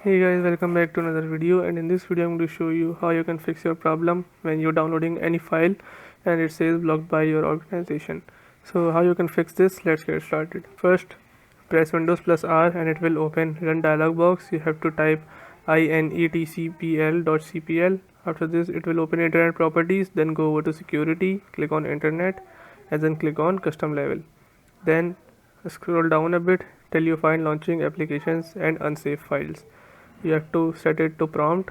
Hey guys, welcome back to another video, and in this video I'm going to show you how you can fix your problem when you're downloading any file and it says blocked by your organization. So how you can fix this, let's get started. First, press Windows plus R and it will open run dialog box. You have to type inetcpl.cpl. After this it will open internet properties, then go over to security, click on internet and then click on custom level. Then scroll down a bit till you find launching applications and unsafe files. You have to set it to prompt,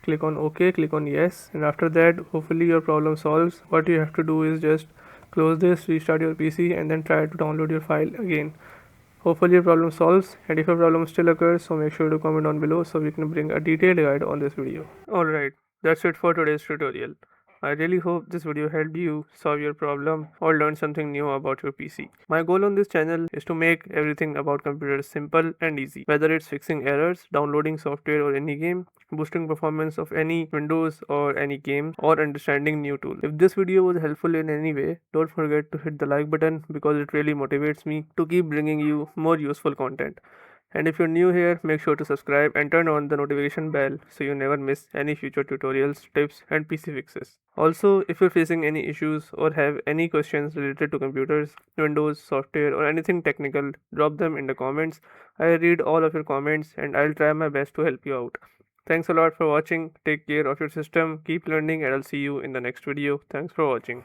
click on OK, click on yes, and after that hopefully your problem solves. What you have to do is just close this, restart your PC and then try to download your file again. Hopefully your problem solves, and if your problem still occurs, so make sure to comment down below so we can bring a detailed guide on this video. Alright, that's it for today's tutorial. I really hope this video helped you solve your problem or learn something new about your PC. My goal on this channel is to make everything about computers simple and easy, whether it's fixing errors, downloading software or any game, boosting performance of any Windows or any game, or understanding new tools. If this video was helpful in any way, don't forget to hit the like button because it really motivates me to keep bringing you more useful content. And if you're new here, make sure to subscribe and turn on the notification bell so you never miss any future tutorials, tips, and PC fixes. Also, if you're facing any issues or have any questions related to computers, Windows, software, or anything technical, drop them in the comments. I read all of your comments and I'll try my best to help you out. Thanks a lot for watching. Take care of your system, keep learning, and I'll see you in the next video. Thanks for watching.